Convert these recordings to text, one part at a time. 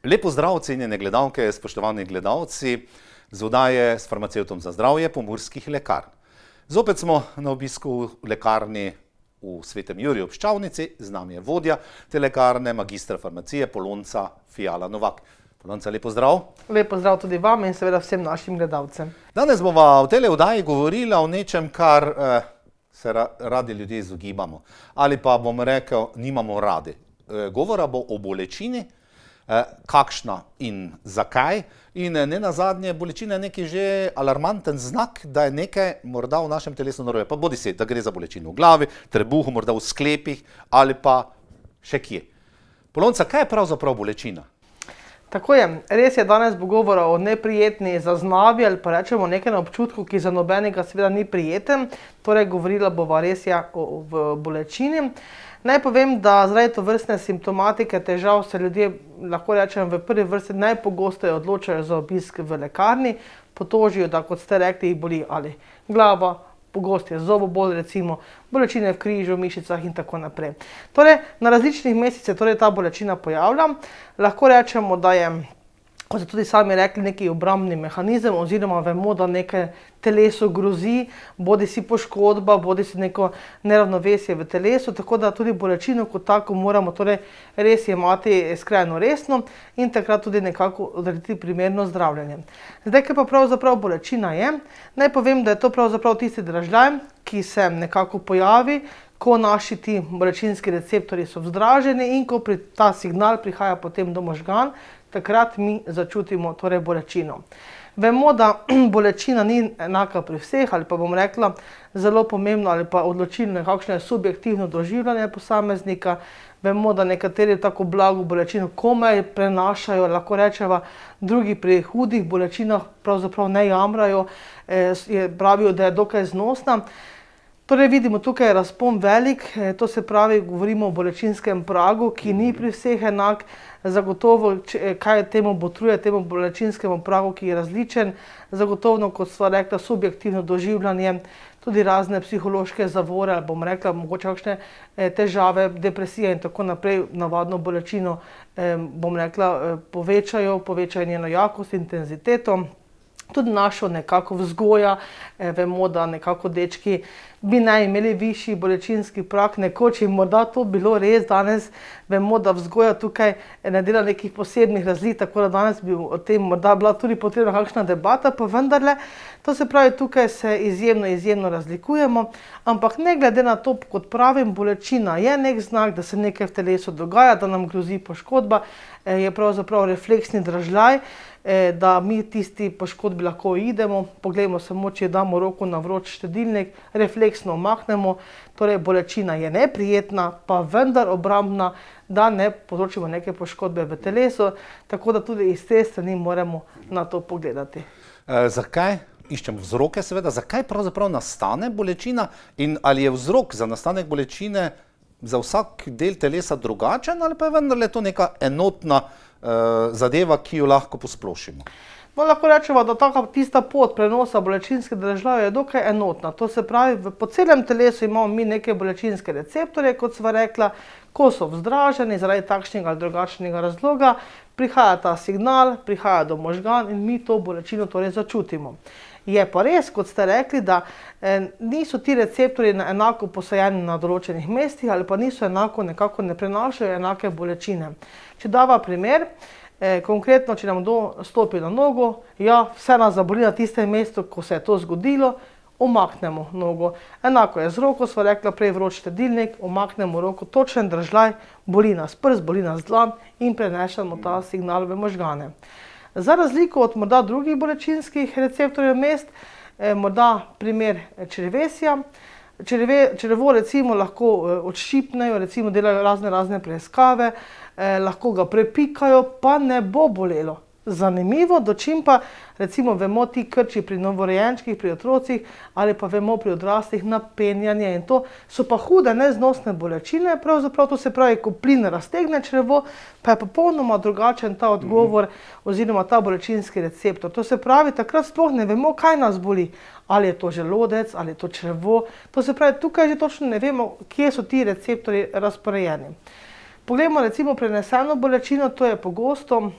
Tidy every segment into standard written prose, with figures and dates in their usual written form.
Lep pozdrav, cenjene gledalke, spoštovani gledalci z oddaje s farmacevtom za zdravje Pomurskih lekarn. Zopet smo na obisku v lekarni v Svetem Juriju ob Ščavnici, z nami je vodja te lekarne, magistra farmacije Polonca Fiala Novak. Polonca, lep pozdrav. Lep pozdrav tudi vam in seveda vsem našim gledalcem. Danes bomo v tej oddaji govorili o nečem, kar se radi ljudje izogibamo. Ali pa bom rekel, nimamo radi. Govora bo o bolečini, kakšna in zakaj. In nenazadnje, bolečina je neki že alarmanten znak, da je nekaj morda v našem telesu narobe. Pa bodi se, da gre za bolečino v glavi, trebuhu, morda v sklepih ali pa še kje. Polonca, kaj je pravzaprav bolečina? Tako je, res je, danes bo govora o neprijetni zaznavi ali pa rečemo nekem občutku, ki za nobenega seveda ni prijeten. Torej, govorila bova res o bolečini. Naj povem, da zaradi tovrstne simptomatike težav se ljudje, lahko rečem, v prvi vrsti najpogosteje odločajo za obisk v lekarni, potožijo, da kot ste rekli, jih boli ali glava, pogosto je zobobol, recimo, bolečine v križu, mišicah in tako naprej. Torej, na različnih mestih se ta bolečina pojavlja. Lahko rečemo, da je, kot ste tudi sami rekli, neki obrambni mehanizem oziroma vemo, da nekaj telesu grozi, bodi si poškodba, bodi si neko neravnovesje v telesu, tako da tudi bolečino kot tako moramo torej res jemati skrajno resno in takrat tudi nekako odrediti primerno zdravljenje. Zdaj, kaj pa pravzaprav bolečina je? Naj povem, da je to pravzaprav tisti dražljaj, ki se nekako pojavi, ko naši ti bolečinski receptorji so vzdraženi in ko ta signal prihaja potem do možgan, takrat mi začutimo torej bolečino. Vemo, da bolečina ni enaka pri vseh, ali pa bom rekla zelo pomembno ali pa odločilno, kakšno je subjektivno doživljanje posameznika. Vemo, da nekateri tako blago bolečino komaj prenašajo, lahko rečeva, drugi pri hudih bolečinah pravzaprav ne jamrajo, pravijo, da je dokaj znosna. Torej vidimo, tukaj je razpon velik, to se pravi, govorimo o bolečinskem pragu, ki ni pri vseh enak. Zagotovo, kaj temu botruje, temu bolečinskemu pragu, ki je različen, zagotovo, kot sva rekla, subjektivno doživljanje, tudi razne psihološke zavore, ali bom rekla, mogoče kakšne težave, depresije in tako naprej, navadno bolečino, bom rekla, povečajo njeno jakost, intenziteto. Tudi našo nekako vzgoja, vemo, da nekako dečki bi naj imeli višji bolečinski prag, nekoč je morda to bilo res, danes vemo, da vzgoja tukaj ne dela nekih posebnih razlik, tako da danes bi o tem morda bila tudi potrebna kakšna debata, pa vendarle, to se pravi, tukaj se izjemno razlikujemo, ampak ne glede na to, kot pravim, bolečina je nek znak, da se nekaj v telesu dogaja, da nam grozi poškodba, je pravzaprav refleksni dražljaj, da mi tisti poškodbi lahko idemo, poglejmo samo, če damo roko na vroč štedilnik, refleksno omaknemo, torej bolečina je neprijetna, pa vendar obrambna, da ne povzročimo neke poškodbe v telesu, tako da tudi iz te strani moramo na to pogledati. Zakaj? Iščemo vzroke seveda, zakaj pravzaprav nastane bolečina in ali je vzrok za nastanek bolečine za vsak del telesa drugačen ali pa je vendarle to neka enotna zadeva, ki jo lahko posplošimo? No, lahko rečemo, da tista pot prenosa bolečinske dražljaje je dokaj enotna. To se pravi, po celem telesu imamo mi neke bolečinske receptorje, kot sva rekla, ko so vzdraženi zaradi takšnega ali drugačnega razloga, prihaja ta signal, prihaja do možgan in mi to bolečino torej začutimo. Je pa res, kot ste rekli, da niso ti receptorji enako posajeni na določenih mestih ali pa niso enako, nekako ne prenašajo enake bolečine. Če dava primer, konkretno, če nam kdo stopi na nogo, vse nas zaboli na tistem mestu, ko se je to zgodilo, omaknemo nogo. Enako je z roko, sva rekla prej vroč štedilnik, omaknemo roko, točen dražljaj, boli nas prst, boli nas dlan in prenešamo ta signal v možgane. Za razliko od morda drugih bolečinskih receptorjev mest, morda primer črevesja. Črevo recimo lahko odščipnejo, recimo delajo razne preiskave, lahko ga prepikajo, pa ne bo bolelo. Zanimivo, dočim pa recimo vemo ti krči pri novorojenčkih, pri otrocih ali pa vemo pri odraslih napenjanje in to so pa hude neznosne bolečine, pravzaprav to se pravi, ko plin raztegne črevo, pa je popolnoma drugačen ta odgovor oziroma ta bolečinski receptor. To se pravi, takrat sploh ne vemo, kaj nas boli, ali je to želodec, ali je to črevo, to se pravi, tukaj že točno ne vemo, kje so ti receptorji razporejeni. Poglejmo recimo preneseno bolečino, to je pogosto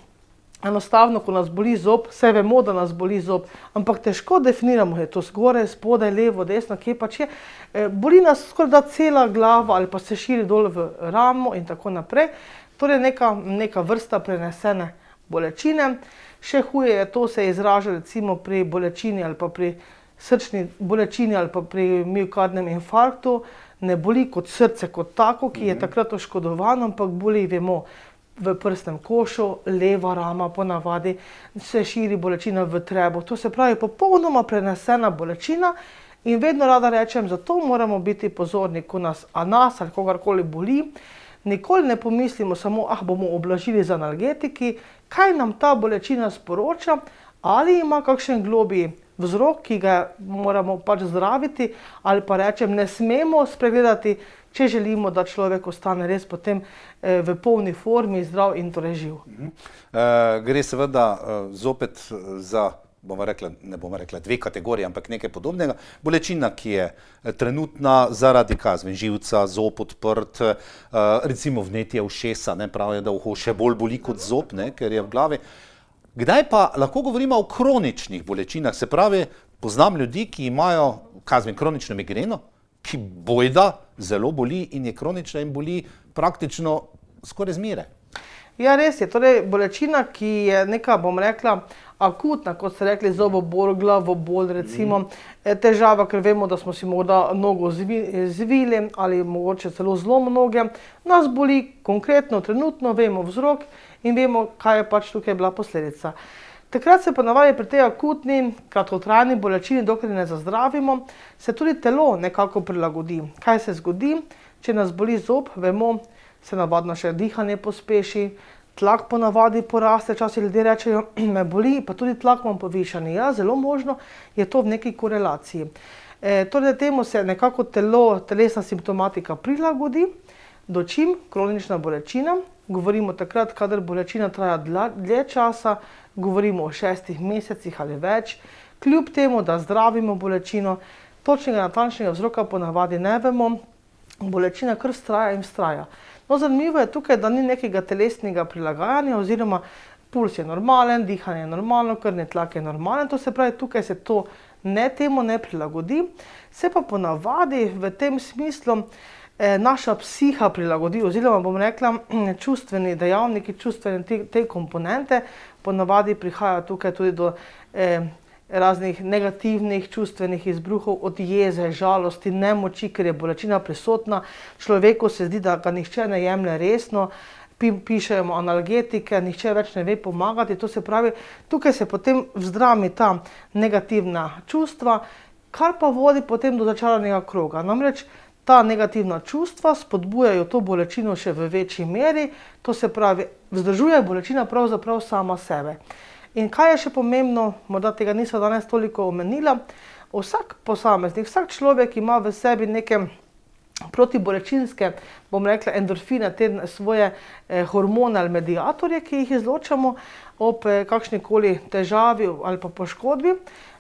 enostavno, ko nas boli zob, vse vemo, da nas boli zob, ampak težko definiramo, je to zgoraj, spodaj, levo, desno, kje pač je. Boli nas skoraj da cela glava ali pa se širi dol v ramo in tako naprej. Torej neka vrsta prenesene bolečine. Še huje je to, se izraža recimo pri bolečini ali pa pri srčni bolečini ali pa pri miokardnem infarktu. Ne boli kot srce kot tako, ki je takrat oškodovano, ampak boli, vemo, v prsnem košu, leva rama ponavadi, se širi bolečina v trebuh. To se pravi popolnoma prenesena bolečina in vedno rada rečem, zato moramo biti pozorni, ko nas ali kogarkoli boli. Nikoli ne pomislimo samo, bomo oblažili z analgetiki, kaj nam ta bolečina sporoča, ali ima kakšen globlji vzrok, ki ga moramo pač zdraviti, ali pa rečem, ne smemo spregledati, če želimo, da človek ostane res potem v polni formi, zdrav in torej živ. Gre seveda zopet za, ne bomo rekla dve kategorije, ampak nekaj podobnega. Bolečina, ki je trenutna zaradi živca, zob odprt, recimo vnetje ušesa, pravijo, da uho še bolj boli kot zob, ker je v glavi. Kdaj pa lahko govorimo o kroničnih bolečinah? Se pravi, poznam ljudi, ki imajo kronično migreno, ki bojda zelo boli in je kronična in boli praktično skoraj zmeraj. Ja, res je. Torej, bolečina, ki je neka, bom rekla, akutna, kot ste rekli, zobobol, glavobol, recimo, težava, ker vemo, da smo si morda nogo zvili ali mogoče celo zlom noge, nas boli konkretno, trenutno, vemo vzrok in vemo, kaj je pač tukaj bila posledica. Takrat se ponavadi pri tej akutni, kratkotrajni bolečini, dokler ne zazdravimo, se tudi telo nekako prilagodi. Kaj se zgodi? Če nas boli zob, vemo, se navadno še dihanje pospeši, tlak ponavadi poraste, včasih ljudje rečejo, me boli, pa tudi tlak imam povišan. Ja, zelo možno je to v neki korelaciji. Torej, temu se nekako telesna simptomatika prilagodi, dočim kronična bolečina. Govorimo takrat, kadar bolečina traja dlje časa, govorimo o 6 mesecih ali več, kljub temu, da zdravimo bolečino, točnega natančnega vzroka ponavadi ne vemo, bolečina kar vztraja in vztraja. No, zanimivo je tukaj, da ni nekega telesnega prilagajanja oziroma puls je normalen, dihanje je normalno, krvni tlak je normalen, to se pravi, tukaj se to temu ne prilagodi, se pa ponavadi v tem smislu naša psiha prilagodi, oziroma bom rekla, čustveni dejavniki, čustvene te komponente, ponavadi prihaja tukaj tudi do raznih negativnih čustvenih izbruhov, od jeze, žalosti, nemoči, ker je bolečina prisotna. Človeku se zdi, da ga nihče ne jemlje resno, pišemo analgetike, nihče več ne ve pomagati, to se pravi, tukaj se potem vzdrami ta negativna čustva, kar pa vodi potem do začaranega kroga. Namreč ta negativna čustva spodbujajo to bolečino še v večji meri, to se pravi, vzdržuje bolečina pravzaprav sama sebe. In kaj je še pomembno, morda tega nisem danes toliko omenila, vsak posameznik, vsak človek ima v sebi neke protibolečinske, bom rekla, endorfine, te svoje hormone ali mediatorje, ki jih izločamo ob kakšnikoli težavi ali pa poškodbi.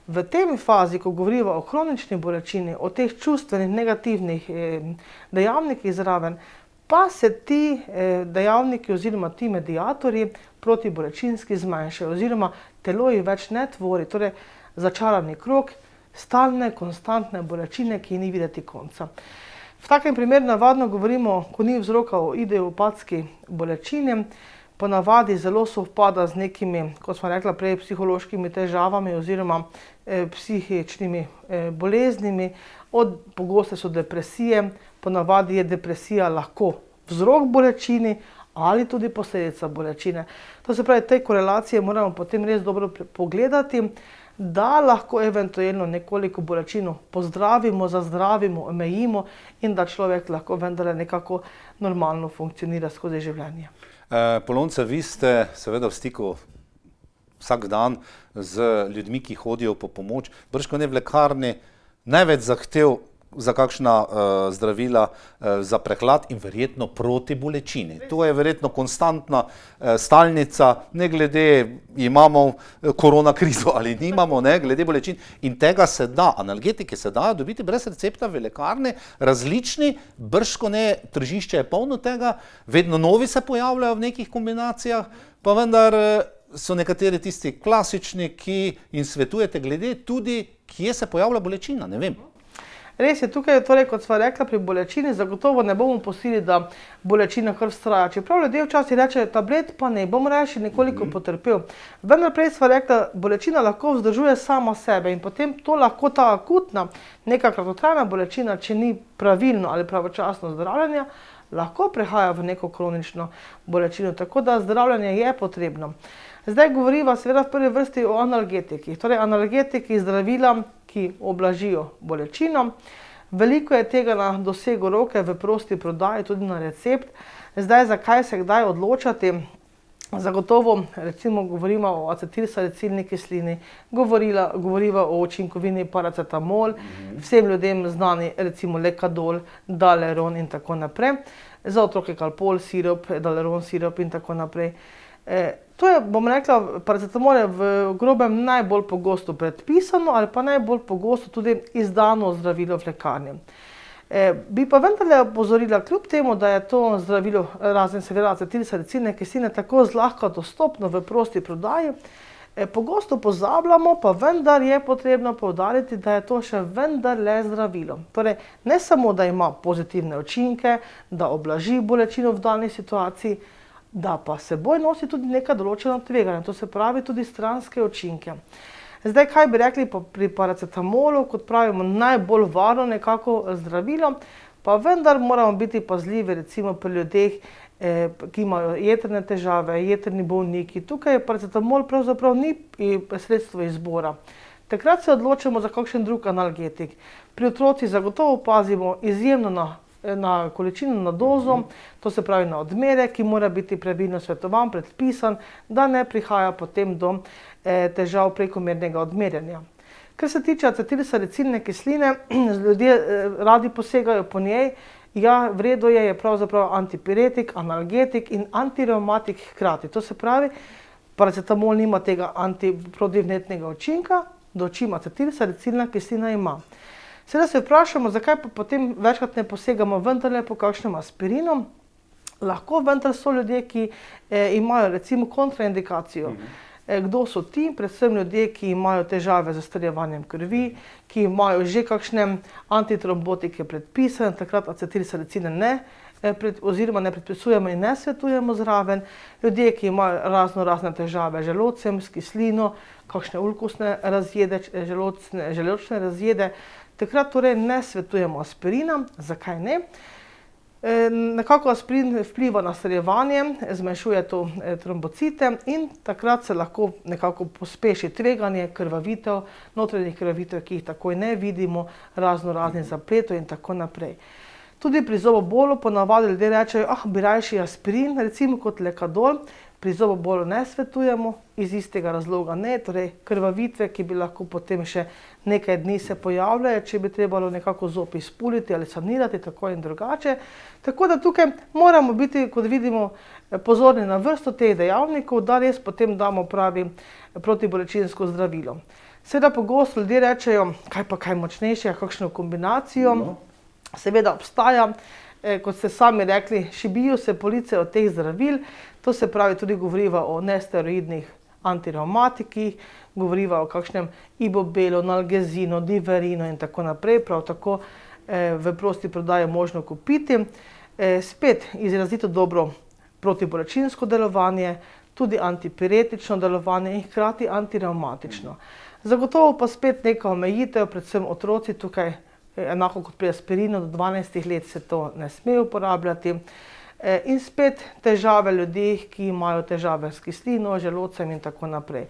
V tem fazi, ko govorimo o kronični bolečini, o teh čustvenih negativnih dejavnikih zraven, pa se ti dejavniki oziroma ti mediatorji protibolečinski zmanjšajo oziroma telo jih več ne tvori, torej začarani krog stalne, konstantne bolečine, ki ni videti konca. V takem primeru navadno govorimo, ko ni vzroka o idiopatski bolečini, ponavadi zelo sovpada z nekimi, kot smo rekla prej, psihološkimi težavami oziroma psihičnimi boleznimi. Pogoste so depresije, ponavadi je depresija lahko vzrok bolečini ali tudi posledica bolečine. To se pravi, te korelacije moramo potem res dobro pogledati, da lahko eventualno nekoliko bolečino pozdravimo, zazdravimo, omejimo in da človek lahko vendarle nekako normalno funkcionira skozi življenje. Polonca, vi ste seveda v stiku vsak dan z ljudmi, ki hodijo po pomoč. Bržkone v lekarni največ zahtev za kakšna zdravila za prehlad in verjetno proti bolečini. To je verjetno konstantna stalnica, ne glede imamo korona krizo ali nimamo, ne glede bolečin. In tega se da, analgetike se dajo dobiti brez recepta v lekarni, različni, bržkone tržišče je polno tega, vedno novi se pojavljajo v nekih kombinacijah, pa vendar so nekateri tisti klasični, ki jim svetujete glede tudi, kje se pojavlja bolečina, ne vem. Res je, tukaj, torej, kot sva rekla, pri bolečini zagotovo ne bomo pustili, da bolečina kar vztraja. Čeprav ljudje včasih rečejo, tablet pa ne, bom reči nekoliko potrpel. Vendar prej sva rekla, bolečina lahko vzdržuje sama sebe in potem to lahko ta akutna, neka kratkotrajna bolečina, če ni pravilno ali pravočasno zdravljenja, lahko prehaja v neko kronično bolečino. Tako da zdravljenje je potrebno. Zdaj govoriva seveda v prvi vrsti o analgetikih. Torej, analgetiki zdravila, ki oblažijo bolečino. Veliko je tega na dosegu roke v prosti prodaji, tudi na recept. Zdaj, zakaj se kdaj odločati? Zagotovo, recimo, govorimo o acetilsalicilni kislini, govoriva o učinkovini paracetamol, vsem ljudem znani recimo lekadol, daleron in tako naprej. Za otroke kalpol sirup, daleron sirup in tako naprej. To je, bom rekla, paracetamol je v grobem najbolj pogosto predpisano ali pa najbolj pogosto tudi izdano zdravilo v lekarni. Bi pa vendarle opozorila, kljub temu, da je to zdravilo, razen seveda acetilsalicilne kisline, tako zlahka dostopno v prosti prodaji, pogosto pozabljamo, pa vendar je potrebno poudariti, da je to še vendarle zdravilo. Torej, ne samo, da ima pozitivne učinke, da oblaži bolečino v dani situaciji, da pa seboj nosi tudi neka določena tveganja, to se pravi tudi stranske učinke. Zdaj, kaj bi rekli pri paracetamolu, kot pravimo, najbolj varno nekako zdravilo, pa vendar moramo biti pazljivi recimo pri ljudeh, ki imajo jetrne težave, jetrni bolniki. Tukaj paracetamol pravzaprav ni sredstvo izbora. Takrat se odločimo za kakšen drug analgetik. Pri otrocih zagotovo pazimo izjemno na količino, na dozo, to se pravi na odmerek, ki mora biti pravilno svetovan, predpisan, da ne prihaja potem do težav prekomernega odmerjanja. Kar se tiče acetilsalicilne kisline, ljudje radi posegajo po njej. Ja, v redu je pravzaprav antipiretik, analgetik in antirevmatik hkrati. To se pravi, paracetamol nima tega protivnetnega učinka, dočim acetilsalicilna kislina ima. Seveda se vprašamo, zakaj pa potem večkrat ne posegamo vendarle po kakšnem aspirinu. Lahko vendar so ljudje, ki imajo recimo kontraindikacijo. Kdo so ti? Predvsem ljudje, ki imajo težave z strjevanjem krvi, ki imajo že kakšne antitrombotike predpisane, takrat acetilsalicine oziroma ne predpisujemo in ne svetujemo zraven. Ljudje, ki imajo razne težave z želodcem, s kislino, kakšne ulkusne razjede, želodčne razjede, takrat torej ne svetujemo aspirina. Zakaj ne? Nekako aspirin vpliva na strjevanje, zmanjšuje to trombocite in takrat se lahko nekako pospeši tveganje krvavitev, notranjih krvavitev, ki jih takoj ne vidimo, raznih zapletov in tako naprej. Tudi pri zobobolu ponavadi ljudje rečejo, bi rajši aspirin, recimo kot lekadol. Pri zobobolu ne svetujemo, iz istega razloga ne, torej krvavitve, ki bi lahko potem še nekaj dni se pojavljajo, če bi trebalo nekako zob izpuliti ali sanirati, tako in drugače. Tako da tukaj moramo biti, kot vidimo, pozorni na vrsto teh dejavnikov, da res potem damo pravi protibolečinsko zdravilo. Seveda pogosto ljudje rečejo, kaj močnejše, kakšno kombinacijo. Seveda obstaja, kot ste sami rekli, šibijo se police od teh zdravil, to se pravi tudi govoriva o nesteroidnih antirevmatikih, govoriva o kakšnem ibobelu, nalgezinu, diverinu in tako naprej, prav tako v prosti prodaji možno kupiti. Spet izrazito dobro protibolečinsko delovanje, tudi antipiretično delovanje in hkrati antirevmatično. Zagotovo pa spet neka omejitev, predvsem otroci tukaj, enako kot pri aspirinu, do 12 let se to ne sme uporabljati. In spet težave ljudi, ki imajo težave s kislino, želodcem in tako naprej.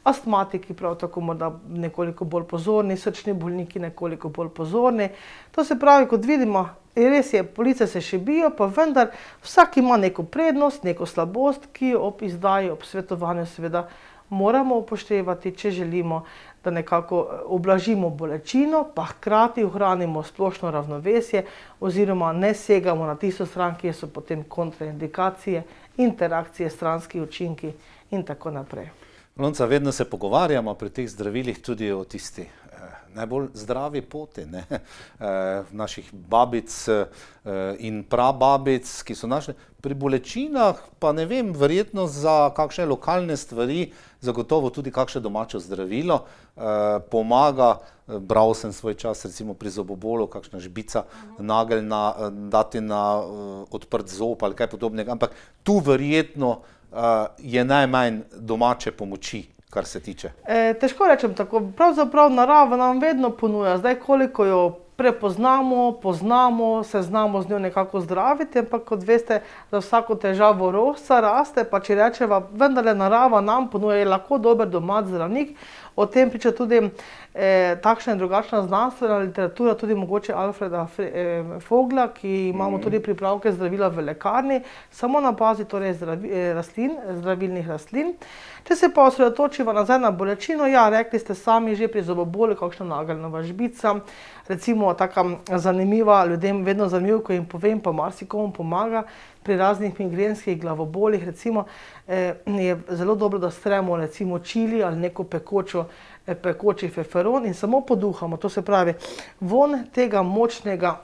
Astmatiki prav tako morda nekoliko bolj pozorni, srčni bolniki nekoliko bolj pozorni. To se pravi, kot vidimo, res je, police se šibijo, pa vendar vsak ima neko prednost, neko slabost, ki jo ob izdaji, ob svetovanju seveda moramo upoštevati, če želimo, da nekako ublažimo bolečino, pa hkrati ohranimo splošno ravnovesje oziroma ne segamo na tisto stran, kjer so potem kontraindikacije, interakcije, stranski učinki in tako naprej. Lonca, vedno se pogovarjamo pri teh zdravilih tudi o tisti najbolj zdravi poti, ne? Naših babic in prababic, ki so našli. Pri bolečinah pa ne vem, verjetno za kakšne lokalne stvari, zagotovo tudi kakšne domače zdravilo pomaga. Bral sem svoj čas recimo pri zobobolu, kakšna žbica nageljna, dati na odprt zob ali kaj podobnega, ampak tu verjetno je najmanj domače pomoči, kar se tiče. Težko rečem tako, pravzaprav narava nam vedno ponuja, zdaj koliko jo prepoznamo, poznamo, se znamo z njo nekako zdraviti, ampak kot veste, za vsako težavo rosa raste, pa če rečeva, vendarle narava nam ponuja, je lahko dober domač zdravnik. O tem priča tudi takšna in drugačna znanstvena literatura, tudi mogoče Alfreda Vogla, ki imamo tudi pripravke zdravila v lekarni, samo na bazi torej zdravilnih rastlin. Če se pa osredotočiva nazaj na bolečino, ja, rekli ste sami že pri zobobolu, kakšna nageljnova žbica, recimo taka zanimiva, ljudem vedno zanimivo, ko jim povem, pa marsikomu pomaga, pri raznih migrenskih glavobolih, recimo, je zelo dobro, da stremo recimo čili ali neko pekoči feferon in samo poduhamo, to se pravi, von tega močnega,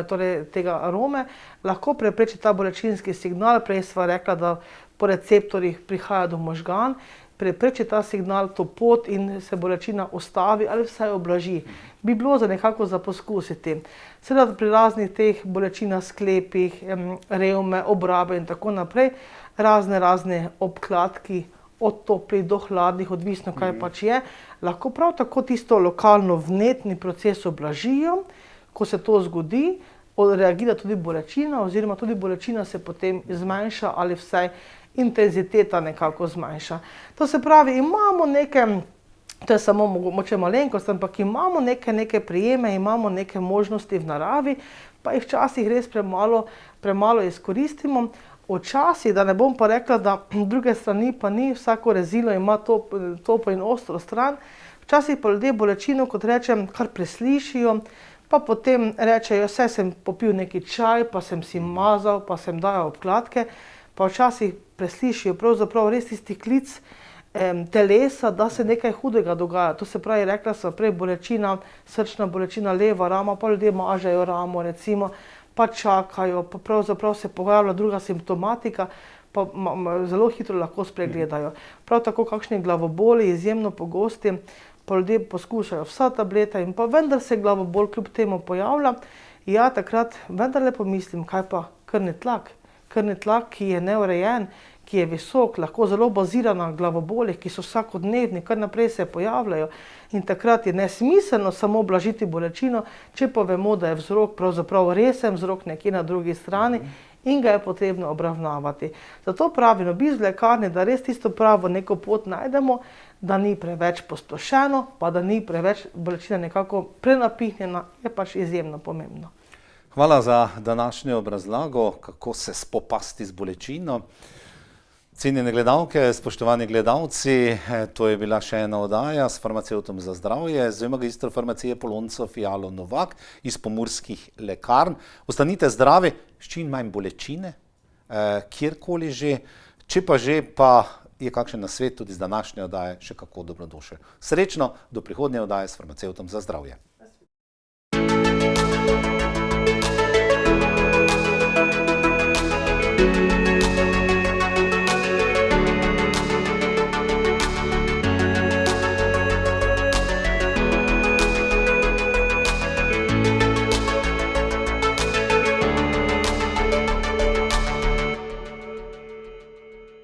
torej tega arome, lahko prepreči ta bolečinski signal, prej sva rekla, da po receptorjih prihaja do možgan, prepreči ta signal, to pot in se bolečina ustavi ali vsaj oblaži. Bi bilo za nekako za poskusiti. Seveda pri raznih teh bolečinah, sklepih, revme, obrabe in tako naprej, razne obkladki, od toplih do hladnih, odvisno kaj pač je, lahko prav tako tisto lokalno vnetni proces oblažijo, ko se to zgodi, reagira tudi bolečina oziroma tudi bolečina se potem zmanjša ali vsaj intenziteta nekako zmanjša. To se pravi, imamo neke, to je samo mogoče malenkost, ampak imamo neke prijeme, imamo neke možnosti v naravi, pa jih včasih res premalo izkoristimo. Včasih, da ne bom pa rekla, da druge strani pa ni, vsako rezilo ima topo in ostro stran, včasih pa ljudje bolečino, kot rečem, kar preslišijo, pa potem rečejo, saj sem popil neki čaj, pa sem si mazal, pa sem dajal obkladke, pa včasih preslišijo pravzaprav res tisti klic telesa, da se nekaj hudega dogaja. To se pravi, rekla sem prej bolečina, srčna bolečina, leva rama, pa ljudje mažejo ramo recimo, pa čakajo, pa pravzaprav se pojavlja druga simptomatika, pa zelo hitro lahko spregledajo. Prav tako kakšni glavoboli, izjemno pogosti, pa ljudje poskušajo vsa tableta in pa vendar se glavobol kljub temu pojavlja. Ja, takrat vendarle pomislim, kaj pa krvni tlak. Krvni tlak, ki je neurejen, ki je visok, lahko zelo bazira na glavobolih, ki so vsakodnevni, kar naprej se pojavljajo. In takrat je nesmiselno samo blažiti bolečino, če pa vemo, da je vzrok pravzaprav resen vzrok nekje na drugi strani in ga je potrebno obravnavati. Zato pravim, obisk v lekarni, da res tisto pravo neko pot najdemo, da ni preveč posplošeno, pa da ni preveč bolečina nekako prenapihnjena, je pač izjemno pomembno. Hvala za današnjo obrazlago, kako se spopasti z bolečino. Cenjene gledalke, spoštovani gledalci, to je bila še ena oddaja s farmacevtom za zdravje, z magistrom farmacije Polonco Fialo Novak iz pomurskih lekarn. Ostanite zdravi, s čim manj bolečine, kjerkoli že, če pa že, pa je kakšen nasvet tudi z današnje oddaje še kako dobrodošel. Srečno, do prihodnje oddaje s farmacevtom za zdravje.